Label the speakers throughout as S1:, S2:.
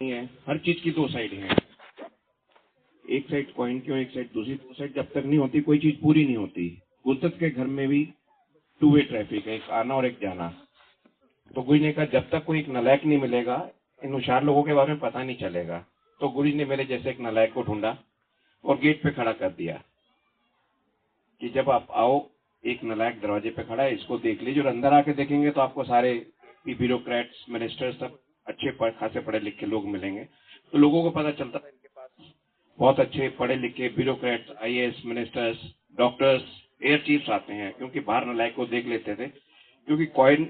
S1: नहीं है, हर चीज की दो साइड है। एक साइड कॉइन की और एक साइड दूसरी, दो साइड जब तक नहीं होती कोई चीज पूरी नहीं होती। गुलतत के घर में भी टू वे ट्रैफिक है, एक आना और एक जाना। तो गुरु ने कहा जब तक कोई एक नालायक नहीं मिलेगा इन होशियार लोगों के बारे में पता नहीं चलेगा। तो गुरु ने मेरे जैसे एक नालायक को ढूंढा और गेट पे खड़ा कर दिया कि जब आप आओ, एक नालायक दरवाजे पे खड़ा है, इसको देख लीजिए, और अंदर आके देखेंगे तो आपको सारे ब्यूरोक्रेट्स, मिनिस्टर्स, सब अच्छे खासे पढ़े लिखे लोग मिलेंगे। तो लोगों को पता चलता है बहुत अच्छे पढ़े लिखे bureaucrats, IAS, ministers, doctors, air chiefs आते हैं, क्योंकि बाहर नालायक को देख लेते थे। क्योंकि कॉइन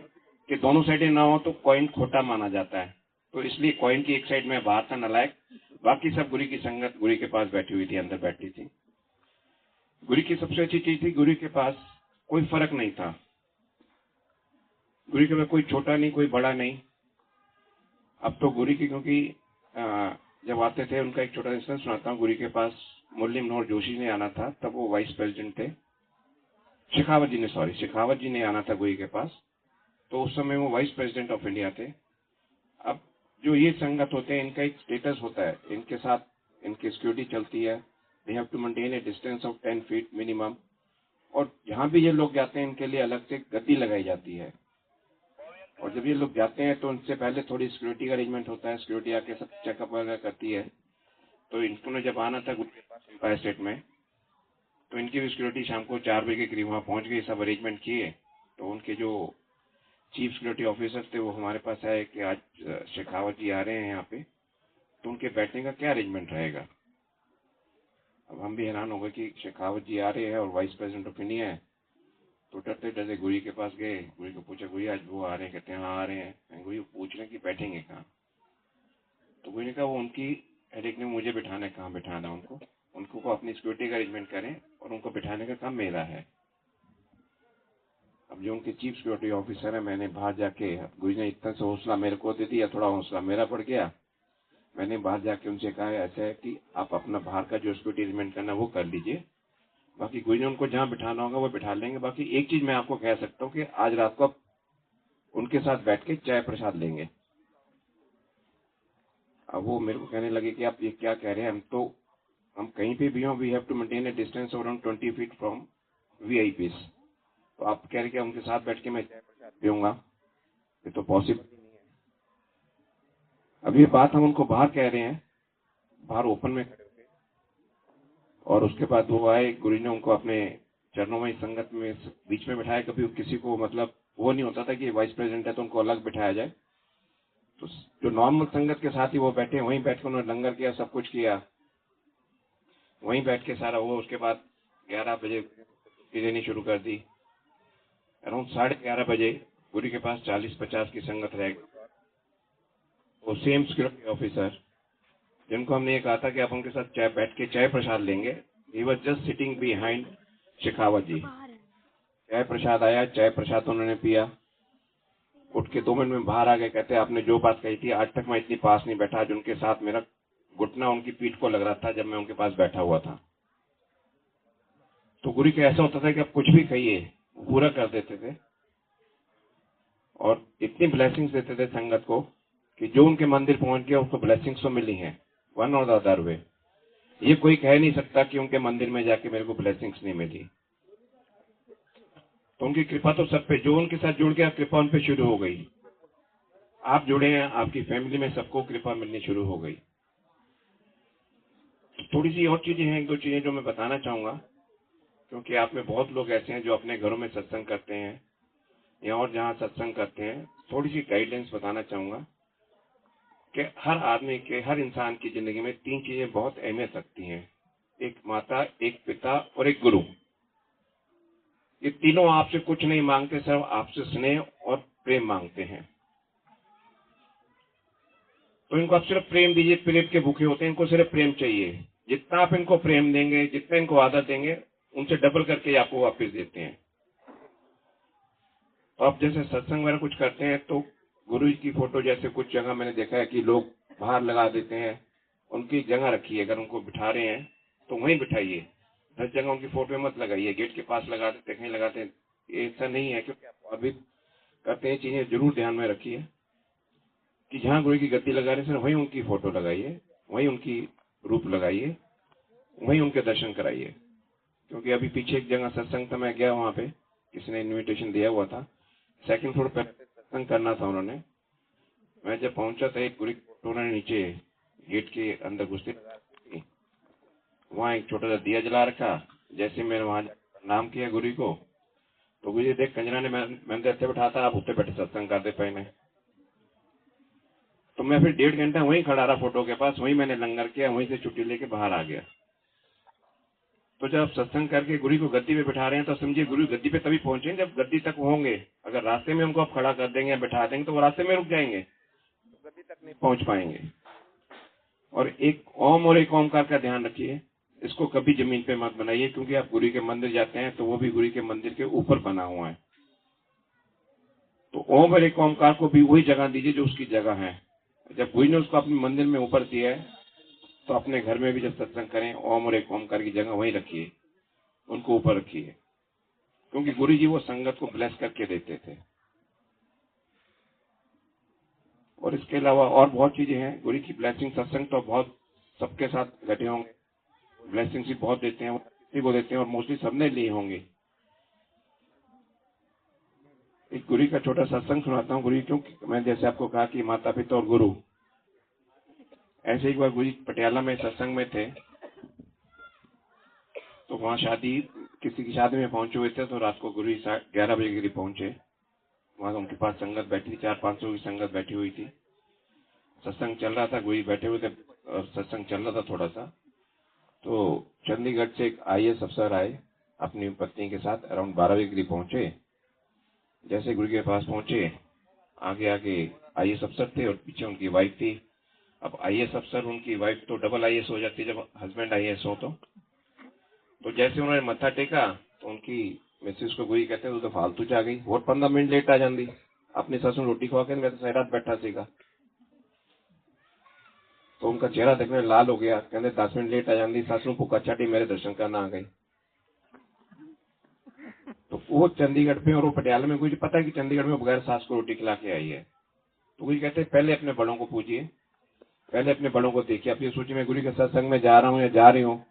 S1: के दोनों साइडें ना हो तो कॉइन खोटा माना जाता है, तो इसलिए कॉइन की एक साइड में बाहर था नालायक, बाकी सब गुरु की संगत गुरु के पास बैठी हुई थी, अंदर बैठी थी। गुरु की सबसे अच्छी चीज थी, गुरु के पास कोई फर्क नहीं था। गुरु के पास कोई छोटा नहीं, कोई बड़ा नहीं। अब तो गुरु की, क्योंकि जब आते थे, उनका एक छोटा इंसिडेंट सुनाता हूँ। गुरु के पास मुरली मनोहर जोशी ने आना था, तब वो वाइस प्रेसिडेंट थे। शेखावत जी ने आना था गुरु के पास, तो उस समय वो वाइस प्रेसिडेंट ऑफ इंडिया थे। अब जो ये संगत होते हैं, इनका एक स्टेटस होता है, इनके साथ इनकी सिक्योरिटी चलती है। They have to maintain a distance of 10 feet minimum. और जहां भी ये लोग जाते हैं, इनके लिए अलग से गद्दी लगाई जाती है। और जब ये लोग जाते हैं तो उनसे पहले थोड़ी सिक्योरिटी का अरेंजमेंट होता है, सिक्योरिटी आके सब चेकअप वगैरह करती है। तो इनको ने जब आना था एम्पायर स्टेट में, तो इनकी भी सिक्योरिटी शाम को 4 बजे के करीब वहां पहुंच गई, सब अरेंजमेंट किए। तो उनके जो चीफ सिक्योरिटी ऑफिसर थे वो हमारे पास आए कि आज शेखावत जी आ रहे हैं यहाँ पे, तो उनके बैठने का क्या अरेंजमेंट रहेगा। अब हम भी हैरान हो गए कि शेखावत जी आ रहे हैं और वाइस प्रेसिडेंट ऑफ इंडिया है। तो डरते डरते गुरु के पास गए, गुरु को पूछा, गुरु आज वो आ रहे हैं? कहते हैं हाँ आ रहे हैं। गुरु पूछ रहे हैं कि बैठेंगे कहाँ। तो गुरु ने कहा वो उनकी हेडेक ने मुझे बिठाना है, कहाँ बिठाना है उनको, उनको को अपनी सिक्योरिटी का अरेंजमेंट करें और उनको बिठाने का काम मेरा है। अब जो उनके चीफ सिक्योरिटी ऑफिसर है, मैंने बाहर जाके, गुरु ने इतना सा हौसला मेरे को दे दिया, थोड़ा हौसला मेरा बढ़ गया। मैंने बाहर जाके उनसे कहा ऐसा है कि आप अपना बाहर का जो सिक्योरिटी अरेंजमेंट करना वो कर लीजिए, बाकी गुरु ने उनको जहाँ बिठाना होगा वो बिठा लेंगे। बाकी एक चीज मैं आपको कह सकता हूँ कि आज रात को आप उनके साथ बैठ के चाय प्रसाद लेंगे। अब वो मेरे को कहने लगे कि आप ये क्या कह रहे हैं, हम कहीं पे भी हों, we have to maintain a distance around 20 feet from VIPs. तो आप कह रहे कि उनके साथ बैठ के मैं चाय प्रसाद पीऊंगा, ये तो पॉसिबल ही नहीं है। अब ये बात हम उनको बाहर कह रहे हैं, बाहर ओपन में खड़े होके, और उसके बाद वो आए, गुरु ने उनको अपने चरणों में संगत में बीच में बिठाया। कभी किसी को मतलब वो नहीं होता था कि वाइस प्रेसिडेंट है तो उनको अलग बिठाया जाए। तो जो नॉर्मल संगत के साथ ही वो बैठे, वहीं बैठ के उन्होंने लंगर किया, सब कुछ किया, वहीं बैठ के सारा वो। उसके बाद 11 बजे छुट्टी देनी शुरू कर दी। अराउंड 11:30 बजे गुरु के पास 40-50 की संगत रह गई। वो सेम सिक्योरिटी ऑफिसर जिनको हमने ये कहा था कि आप उनके साथ चाय बैठ के चाय प्रसाद लेंगे, he was just sitting behind Shekhawat ji. चाय प्रसाद आया, चाय प्रसाद उन्होंने पिया, उठ के 2 मिनट में बाहर आ गए। कहते आपने जो बात कही थी, आज तक मैं इतनी पास नहीं बैठा, आज उनके साथ मेरा घुटना उनकी पीठ को लग रहा था जब मैं उनके पास बैठा हुआ था। तो गुरु का ऐसा होता था कि आप कुछ भी कहिए पूरा कर देते थे, और इतनी ब्लेसिंग्स देते थे संगत को कि जो उनके मंदिर पहुंच गया उसको ब्लेसिंग्स तो मिली हैं, वन और द अदर वे। ये कोई कह नहीं सकता कि उनके मंदिर में जाके मेरे को ब्लेसिंग्स नहीं मिली। तो उनकी कृपा तो सब पे, जो उनके साथ जुड़ गया कृपा उन पे शुरू हो गई। आप जुड़े हैं, आपकी फैमिली में सबको कृपा मिलनी शुरू हो गई। थोड़ी सी और चीजें हैं, एक दो चीजें जो मैं बताना चाहूंगा, क्योंकि आप में बहुत लोग ऐसे हैं जो अपने घरों में सत्संग करते हैं या और जहां सत्संग करते हैं। थोड़ी सी गाइडलाइंस बताना चाहूंगा कि हर आदमी के, हर इंसान की जिंदगी में 3 चीजें बहुत अहमियत रखती हैं, एक माता, एक पिता और एक गुरु। ये तीनों आपसे कुछ नहीं मांगते, सिर्फ आपसे स्नेह और प्रेम मांगते हैं। तो इनको आप सिर्फ प्रेम दीजिए, प्रेम के भूखे होते हैं, इनको सिर्फ प्रेम चाहिए। जितना आप इनको प्रेम देंगे, जितना इनको आदर देंगे, उनसे डबल करके आपको वापस देते हैं। तो आप जैसे सत्संग वगैरह कुछ करते हैं तो गुरु जी की फोटो, जैसे कुछ जगह मैंने देखा है कि लोग बाहर लगा देते हैं, उनकी जगह रखिए। अगर उनको बिठा रहे हैं तो वहीं बिठाइए, 10 जगह उनकी फोटो मत लगाइए, गेट के पास लगा देते, कहीं लगाते हैं। ऐसा नहीं है, क्योंकि आप और भी करते हैं चीजें, जरूर ध्यान में रखिए। कि जहाँ गुरु की गद्दी लगा रहे सर वहीं उनकी फोटो लगाइए, वहीं उनकी रूप लगाइए, वहीं उनके दर्शन कराइए। क्योंकि अभी पीछे एक जगह सत्संग था, मैं गया वहां पे, किसी ने इनविटेशन दिया हुआ था, सेकंड फ्लोर पे सत्संग करना था उन्होंने। मैं जब पहुंचा था एक गुरु की फोटो उन्होंने नीचे गेट के अंदर घुसते वहां एक छोटा सा दिया जला रखा। जैसे मैंने वहां नाम किया गुरु को, तो गुरु जी देख कंजरा ने मैंने तो ऐसे बैठा था, आप उत्ते बैठे सत्संग करते पहने। तो मैं फिर 1.5 घंटा वहीं खड़ा रहा फोटो के पास, वहीं मैंने लंगर किया, वहीं से छुट्टी लेके बाहर आ गया। तो जब आप सत्संग करके गुरु को गद्दी पे बिठा रहे हैं तो समझिए गुरु गद्दी पे तभी पहुंचेंगे जब गद्दी तक होंगे। अगर रास्ते में उनको आप खड़ा कर देंगे या बिठा देंगे तो वो रास्ते में रुक जाएंगे, गद्दी तक नहीं पहुंच पाएंगे। और एक ओम और एक ओमकार का ध्यान रखिए, इसको कभी जमीन पे मत बनाइए, क्योंकि आप गुरु के मंदिर जाते हैं तो वो भी गुरु के मंदिर के ऊपर बना हुआ है। तो ओम और एक ओमकार को भी वही जगह दीजिए जो उसकी जगह है। जब गुरु ने उसको अपने मंदिर में ऊपर दिया है तो अपने घर में भी जब सत्संग करें ओम और एक ओमकार की जगह वहीं रखिए, उनको ऊपर रखिए, क्योंकि गुरु जी वो संगत को ब्लेस करके देते थे। और इसके अलावा और बहुत चीजें हैं गुरु की ब्लेसिंग। सत्संग तो बहुत सबके साथ घटे होंगे, ब्लेसिंग भी बहुत देते हैं, वो किसी को देते हैं और मोस्टली सबने लिए होंगे। एक गुरु का छोटा सत्संग सुनाता हूँ। गुरु क्योंकि मैं जैसे आपको कहा कि माता पिता और गुरु, ऐसे एक बार गुरु पटियाला में सत्संग में थे, तो वहाँ शादी, किसी की शादी में पहुंचे हुए थे। तो रात को गुरु 11 बजे के करीब पहुंचे। वहां उनके पास संगत बैठी थी, 400-500 की संगत बैठी हुई थी। सत्संग चल रहा था, गुरु बैठे हुए थे और सत्संग चल रहा था थोड़ा सा। तो चंडीगढ़ से एक IAS अफसर आए अपनी पत्नी के साथ, अराउंड 12 बजे के करीब पहुंचे। जैसे गुरु के पास पहुंचे, आगे आगे IAS अफसर थे और पीछे उनकी वाइफ थी। अब IAS अफसर, उनकी वाइफ तो डबल IAS हो जाती है जब हस्बैंड IAS हो। तो जैसे उन्होंने मत्था टेका तो उनकी मिसेस को गुरु कहते हैं, तू तो फालतू च आ गई, और 15 मिनट लेट आ जाती, अपनी सास ਨੂੰ रोटी खवा के मैं तो सारी रात बैठा सीगा। तो उनका चेहरा देखने लाल हो गया, कहते 10 मिनट लेट आ जाती, सास ਨੂੰ भूखा छाटी मेरे दर्शन करना आ गई। तो वो चंडीगढ़ पे और वो पटियाला में, गुरु पता है कि चंडीगढ़ में बगैर सास को रोटी खिला के आई है। तो गुरु कहते हैं पहले अपने बड़ों को पूजिए, पहले अपने बड़ों को देखिए। आप ये सोचिए मैं गुरु के सत्संग में जा रहा हूँ या जा रही हूँ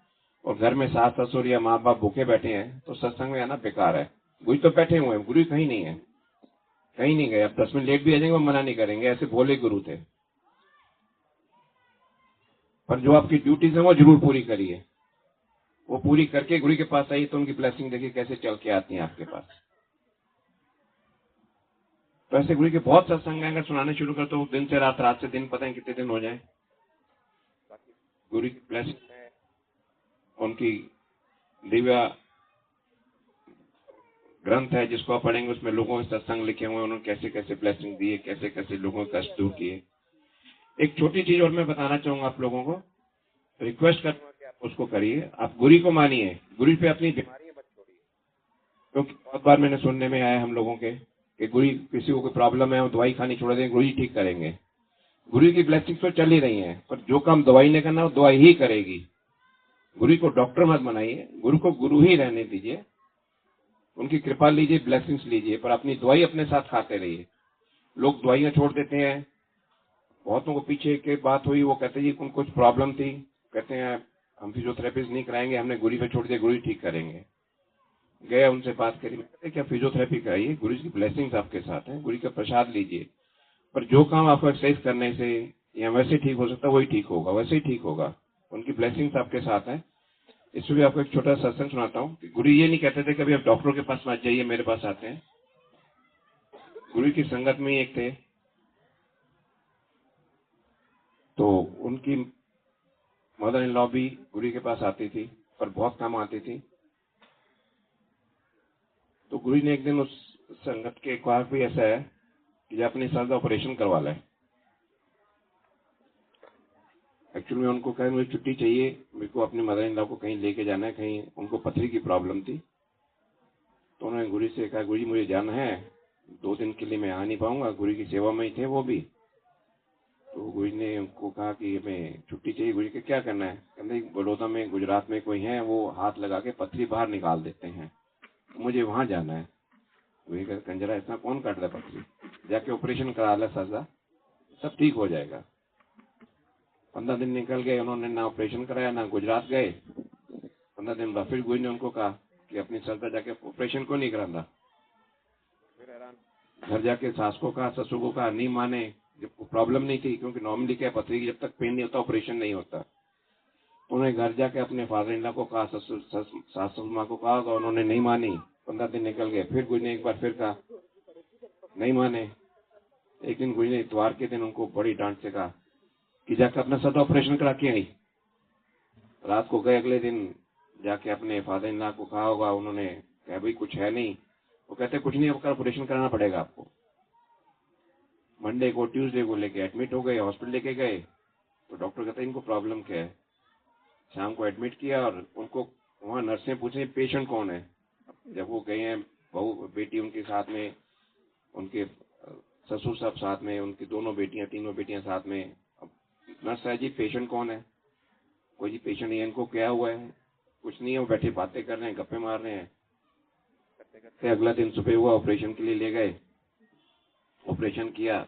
S1: और घर में सास ससुर या माँ बाप भूखे बैठे हैं तो सत्संग में आना बेकार है। गुरु तो बैठे हुए हैं, गुरु कहीं नहीं है, कहीं नहीं गए। अब 10 मिनट लेट भी आ जाएंगे वो मना नहीं करेंगे, ऐसे भोले गुरु थे। पर जो आपकी ड्यूटीज है वो जरूर पूरी करिए, वो पूरी करके गुरु के पास आइए तो उनकी ब्लेसिंग देखिए कैसे चल के आती है आपके पास। तो ऐसे गुरु के बहुत सत्संग अगर सुनाने शुरू कर तो दिन से रात, रात से दिन, पता नहीं कितने दिन हो जाए। गुरु की ब्लेसिंग है, उनकी दिव्या ग्रंथ है जिसको आप पढ़ेंगे, उसमें लोगों के सत्संग लिखे हुए, उन्होंने कैसे कैसे ब्लेसिंग दी है, कैसे कैसे लोगों के कष्ट दूर किए। एक छोटी चीज और मैं बताना चाहूंगा आप लोगों को, रिक्वेस्ट करूंगा कि आप उसको करिए, आप गुरु को मानिए, गुरु पे अपनी बीमारियां मत छोड़िए। क्योंकि बहुत बार मैंने सुनने में आया हम लोगों के कि गुरु, किसी को कोई प्रॉब्लम है वो दवाई खानी छोड़ देंगे, गुरु ही ठीक करेंगे। गुरु की ब्लेसिंग तो चल ही रही है, पर जो काम दवाई ने करना वो दवाई ही करेगी। गुरु को डॉक्टर मत बनाइए, गुरु को गुरु ही रहने दीजिए, उनकी कृपा लीजिए, ब्लेसिंग्स लीजिए, पर अपनी दवाई अपने साथ खाते रहिए। लोग दवाइयां छोड़ देते हैं। बहुतों को पीछे के बात हुई, वो कहते जी उनको कुछ प्रॉब्लम थी, कहते हैं हम फिजियोथेरेपिस्ट नहीं कराएंगे, हमने गुरु पे छोड़ दिया, गुरु ठीक करेंगे। गया उनसे बात करी, कहते क्या फिजियोथेरेपी कराइए, गुरु की ब्लेसिंग्स आपके साथ हैं, गुरु का प्रसाद लीजिए, पर जो काम आपको एक्सरसाइज करने से या वैसे ठीक हो सकता है वही ठीक होगा, वैसे ही ठीक होगा, उनकी ब्लेसिंग्स आपके साथ है। इसमें भी आपको एक छोटा सत्संग सुनाता हूँ। गुरु ये नहीं कहते थे कभी आप डॉक्टरों के पास मत जाइए, मेरे पास आते हैं। गुरु की संगत में ही एक थे, तो उनकी मदर इन लॉ भी गुरु के पास आती थी, पर बहुत कम आती थी। तो गुरु ने एक दिन उस संगत के कहा भी ऐसा है कि अपनी सर का ऑपरेशन करवा लें। एक्चुअली में उनको कहा मुझे छुट्टी चाहिए, मेरे को अपनी मदर इन लॉ को कहीं लेके जाना है, कहीं उनको पथरी की प्रॉब्लम थी। तो उन्होंने गुरु से कहा गुरु जी मुझे जाना है, 2 दिन के लिए मैं आ नहीं पाऊंगा। गुरु की सेवा में ही थे वो भी। तो गुरु ने उनको कहा कि हमें छुट्टी चाहिए। गुरु के क्या करना है, कहते बड़ौदा में, गुजरात में कोई है, वो हाथ लगा के पथरी बाहर निकाल देते हैं, मुझे वहां जाना है। गुरु कहते कंजरा इतना कौन काट रहा है पथरी, जाके ऑपरेशन करा ला साजा। सब ठीक हो जाएगा। 15 दिन निकल गए, उन्होंने ना ऑपरेशन कराया ना गुजरात गए। 15 दिन बाद फिर गुरु ने उनको कहा कि अपनी सर जाके ऑपरेशन क्यों नहीं कराना। फिर हैरान, घर जाके सास को कहा, ससुर को कहा, नहीं माने। जब प्रॉब्लम नहीं थी, क्योंकि नॉर्मली क्या पथरी की जब तक पेन नहीं होता ऑपरेशन नहीं होता। उन्होंने घर जाके अपने फादर इन लॉ को कहा, सास ससुर माँ को कहा, तो उन्होंने नहीं मानी। 15 दिन निकल गए, फिर गुरु ने एक बार फिर कहा, नहीं माने। एक दिन गुरु ने इतवार के दिन उनको बड़ी डांट से कहा कि जाकर अपना सर ऑपरेशन करा के आई। रात को गए, अगले दिन जाके अपने फादर इन लॉ को कहा होगा, उन्होंने कहा भाई कुछ है नहीं। वो कहते कुछ नहीं, आपका ऑपरेशन कराना पड़ेगा आपको। मंडे को ट्यूसडे को लेके एडमिट हो गए, हॉस्पिटल लेके गए। तो डॉक्टर कहते इनको प्रॉब्लम क्या है। शाम को एडमिट किया और उनको वहाँ नर्स ने पूछे पेशेंट कौन है। जब वो गए हैं, बहू बेटी उनके साथ में, उनके ससुर साहब साथ में, उनकी दोनों बेटियां, तीनों बेटियां साथ में। नर्स है जी, पेशेंट कौन है। कोई जी पेशेंट नहीं है। इनको क्या हुआ है। कुछ नहीं है। वो बैठे बातें कर रहे हैं, गप्पे मार रहे हैं। करते करते अगला दिन सुबह हुआ, ऑपरेशन के लिए ले गए। ऑपरेशन किया।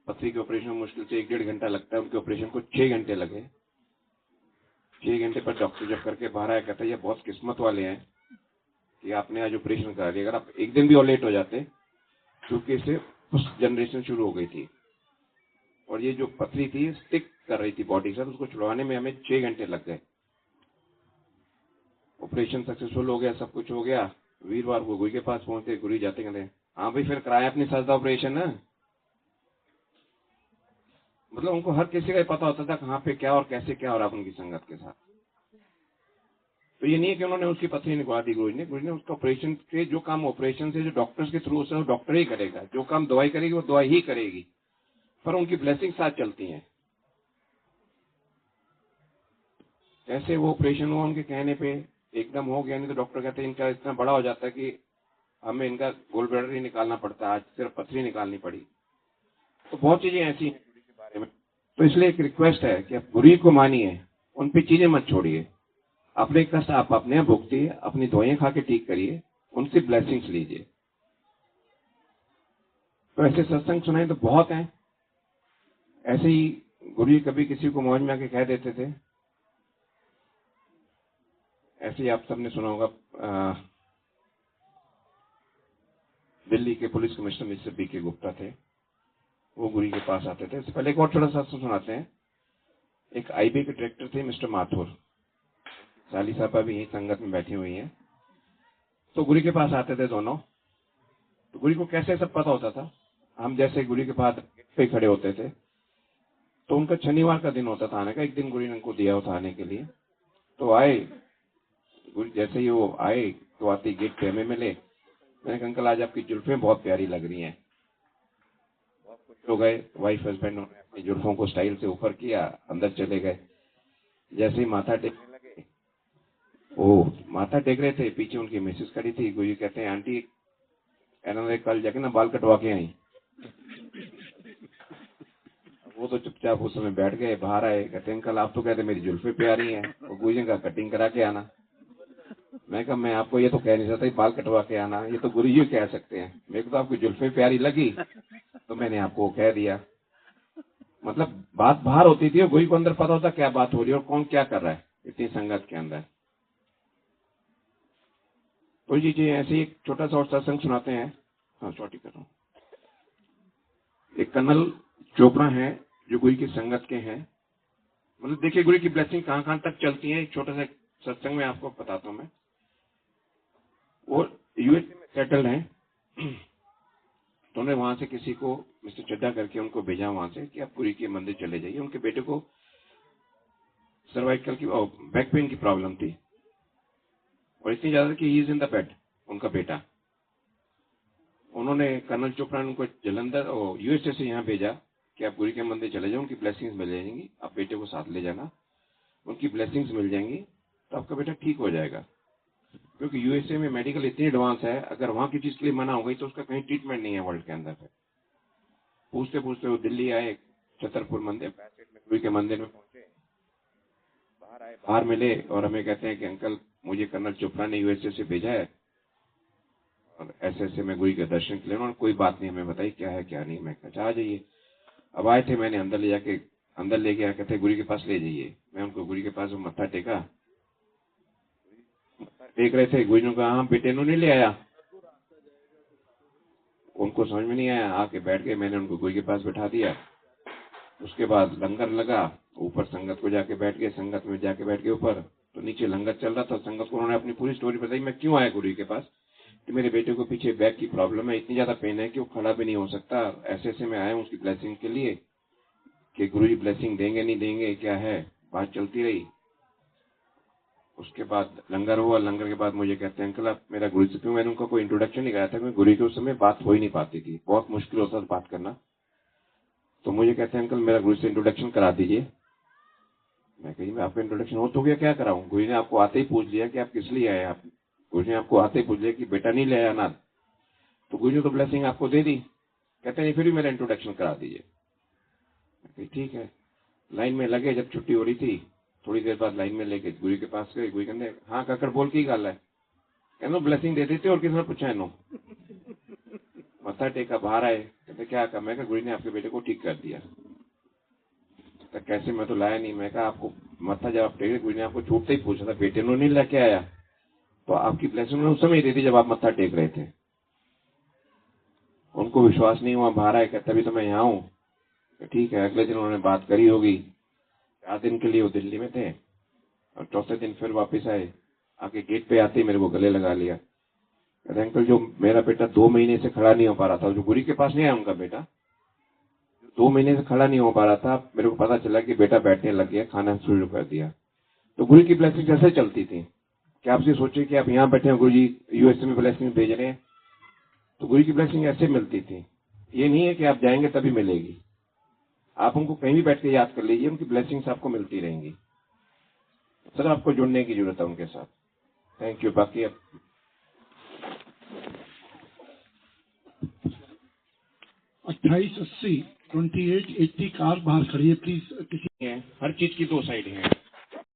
S1: पथरी के ऑपरेशन में मुश्किल से 1-1.5 घंटा लगता है, उनके ऑपरेशन को 6 घंटे लगे। 6 घंटे पर डॉक्टर जब करके बाहर आया, कहता है ये बहुत किस्मत वाले हैं कि आपने आज ऑपरेशन करा दिया। अगर आप एक दिन भी और लेट हो जाते, क्योंकि इससे उस जनरेशन शुरू हो गई थी और ये जो पथरी थी स्टिक कर रही थी बॉडी से, उसको छुड़वाने में हमें 6 घंटे लग गए। ऑपरेशन सक्सेसफुल हो गया, सब कुछ हो गया। वीरवार को गुरु के पास पहुंचे। गुरु जाते कहते, हाँ भाई फिर कराया अपनी सर का ऑपरेशन ना। मतलब उनको हर किसी का पता होता था कहाँ पे क्या और कैसे क्या हो रहा उनकी संगत के साथ। तो ये नहीं है कि उन्होंने उसकी पथरी निकलवा दी गुरु ने उसका ऑपरेशन के जो काम ऑपरेशन से जो डॉक्टर्स के थ्रू से डॉक्टर ही करेगा। जो काम दवाई करेगी वो दवाई ही करेगी, पर उनकी ब्लेसिंग साथ चलती हैं। ऐसे वो ऑपरेशन हुआ उनके कहने पे, एकदम हो गया। नहीं तो डॉक्टर कहते हैं इनका इतना बड़ा हो जाता है कि हमें इनका गोल ब्लैडर ही निकालना पड़ता है। आज सिर्फ पथरी निकालनी पड़ी। तो बहुत चीजें ऐसी हैं गुरु के बारे में। तो इसलिए एक रिक्वेस्ट है कि आप गुरु को मानिए, उन पे चीजें मत छोड़िए। अपने कष्ट आप अपने आप भुगतिए, अपनी दवाइयां खा के ठीक करिए, उनसे ब्लेसिंग्स लीजिए। तो ऐसे सत्संग सुनाए तो बहुत हैं। ऐसे ही गुरु कभी किसी को मौज में आके कह देते थे। ऐसे ही आप सबने सुना होगा, दिल्ली के police commissioner mister B.K. Gupta थे। वो गुरु के पास आते थे। इससे पहले एक और छोटा सा सुनाते हैं। एक IB के डायरेक्टर थे मिस्टर माथुर, साली साहबा भी यही संगत में बैठी हुई हैं। तो गुरु के पास आते थे दोनों। तो गुरु को कैसे सब पता होता था। हम जैसे गुरु के पास पे खड़े होते थे, तो उनका शनिवार का दिन होता था आने का। एक दिन गुरु ने उनको दिया था आने के लिए। तो आए गुरु, जैसे ही वो आए तो आते गेट पे हमें मिले। मैंने कहा अंकल आज आपकी जुल्फें बहुत प्यारी लग रही हैं। बहुत खुश हो गए। वाइफ हस्बैंड ने अपनी जुल्फों को स्टाइल से ऊपर किया, अंदर चले गए। जैसे ही माथा टेकने लगे, ओ माथा टेक रहे थे, पीछे उनकी मिसेस खड़ी थी। गुरु कहते हैं आंटी इन्होंने कल जाके ना बाल कटवा के आई। वो तो चुपचाप उस समय बैठ गए। बाहर आए, कहते हैं अंकल आप तो कहते मेरी जुल्फे प्यारी हैं। और गुरु जी का कटिंग करा के आना। मैं कहा मैं आपको ये तो कह नहीं सकता बाल कटवा के आना, ये तो गुरु जी कह सकते हैं। मेरे को तो आपकी जुल्फे प्यारी लगी तो मैंने आपको कह दिया। मतलब बात बाहर होती थी और गुरु को अंदर पता होता क्या बात हो रही है और कौन क्या कर रहा है इतनी संगत के अंदर। गुरु जी ऐसे एक छोटा सा और सत्संग सुनाते हैं। हाँ सॉरी कर रहा हूँ। एक कर्नल चोपड़ा है जो गुरु की संगत के हैं। मतलब देखिए गुरु की ब्लेसिंग कहाँ कहाँ तक चलती है। एक छोटा सा सत्संग में आपको बताता हूँ मैं। वो US में सेटल्ड हैं। तो उन्होंने वहां से किसी को मिस्टर चड्डा करके उनको भेजा वहां से कि आप गुरु के मंदिर चले जाइए। उनके बेटे को सर्वाइकल की बैक पेन की प्रॉब्लम थी और इतनी ज्यादा कि he is in the bed. उनका बेटा, उन्होंने कर्नल चोपड़ा ने उनको जलंधर और USA से यहाँ भेजा कि आप गुरु के मंदिर चले जाओ, उनकी ब्लेसिंग्स मिल जाएंगी। आप बेटे को साथ ले जाना, उनकी ब्लेसिंग्स मिल जाएंगी तो आपका बेटा ठीक हो जाएगा। क्योंकि USA में मेडिकल इतनी एडवांस है, अगर वहां की चीज के लिए मना हो गई तो उसका कहीं ट्रीटमेंट नहीं है वर्ल्ड के अंदर। पूछते पूछते वो दिल्ली आए, छतरपुर मंदिर गुरु के मंदिर में पहुंचे। बाहर आए, बाहर मिले और हमें कहते हैं कि अंकल मुझे कर्नल चोपड़ा ने USA से भेजा है और ऐसे ऐसे मैं गुरु के दर्शन के लिए। उन्होंने कोई बात नहीं हमें बताई क्या है क्या नहीं। मैं कहा आ जाइए। अब आए थे, मैंने अंदर ले गया, कहते गुरु के पास ले जाइए। मैं उनको गुरु के पास मत्था टेका, टेक रहे थे। गुरु ने कहा हाँ बेटे नो नहीं ले आया। उनको समझ में नहीं आया, आके बैठ गए। मैंने उनको गुरु के पास बैठा दिया। उसके बाद लंगर लगा, ऊपर संगत को जाके बैठ गए, संगत में जाके बैठ गए ऊपर। तो नीचे लंगर चल रहा था, संगत को उन्होंने अपनी पूरी स्टोरी बताई, मैं क्यों आया गुरु के पास, कि मेरे बेटे को पीछे बैक की प्रॉब्लम है, इतनी ज्यादा पेन है कि वो खड़ा भी नहीं हो सकता। ऐसे ऐसे मैं आया हूँ उसकी ब्लेसिंग के लिए, कि गुरु जी ब्लेसिंग देंगे नहीं देंगे क्या है। बात चलती रही। उसके बाद लंगर हुआ। लंगर के बाद मुझे कहते हैं अंकल आप मेरा गुरु से, क्यों मैंने उनको कोई इंट्रोडक्शन नहीं कराया था, मैं गुरु के उस समय बात हो ही नहीं पाती थी, बहुत मुश्किल होता था बात करना। तो मुझे कहते हैं अंकल मेरा गुरु से इंट्रोडक्शन करा दीजिए। मैं कही मैं आपका इंट्रोडक्शन हो तो गया, क्या कराऊं। गुरु ने आपको आते ही पूछ लिया कि आप किस लिए आए। आप गुरु ने आपको आते ही पूछ लिया कि बेटा नहीं ले आया अनाथ, तो गुरु ने तो ब्लेसिंग आपको दे दी। कहते नहीं फिर भी मेरा इंट्रोडक्शन करा दीजिए। ठीक है। लाइन में लगे, जब छुट्टी हो रही थी थोड़ी देर बाद लाइन में लेके गुरु के पास गए। गुरु कहते हाँ काकड़ बोल की गल है, कहना ब्लेसिंग दे देते और किसी ने पूछा है नो। मत्था टेका, बाहर आए, कहते क्या कहा। मैं गुरु ने आपके बेटे को ठीक कर दिया। तो कैसे, मैं तो लाया नहीं। मैं कहा आपको मत्था जब आप टेके, गुरु ने आपको छूटते ही पूछा था बेटे नो नहीं लेके आया, तो आपकी ब्लेसिंग उस समय दे दी जब आप मत्था टेक रहे थे। उनको विश्वास नहीं हुआ, बाहर आए, कहते अभी तो मैं यहाँ हूँ। ठीक है। अगले दिन उन्होंने बात करी होगी। 4 दिन के लिए वो दिल्ली में थे और चौथे दिन फिर वापस आए। आके गेट पे आते ही मेरे को गले लगा लिया। कहते अंकल जो मेरा बेटा 2 महीने से खड़ा नहीं हो पा रहा था, जो गुरु के पास नहीं आया उनका बेटा 2 महीने से खड़ा नहीं हो पा रहा था, मेरे को पता चला कि बेटा बैठने लग गया, खाना शुरू कर दिया। तो गुरु की ब्लेसिंग कैसे चलती थी कि आप से सोचिए कि आप यहाँ बैठे हैं, गुरु जी यूएसए में ब्लेसिंग भेज रहे हैं, तो गुरु की ब्लेसिंग ऐसे मिलती थी। ये नहीं है कि आप जाएंगे तभी मिलेगी, आप उनको कहीं भी बैठ के याद कर लीजिए, उनकी ब्लेसिंग्स आपको मिलती रहेंगी। सर आपको जुड़ने की जरूरत है उनके साथ। Thank you. बाकी अब
S2: 2880 कार बाहर खड़ी है, प्लीज किसी
S1: हर चीज की 2 साइड है।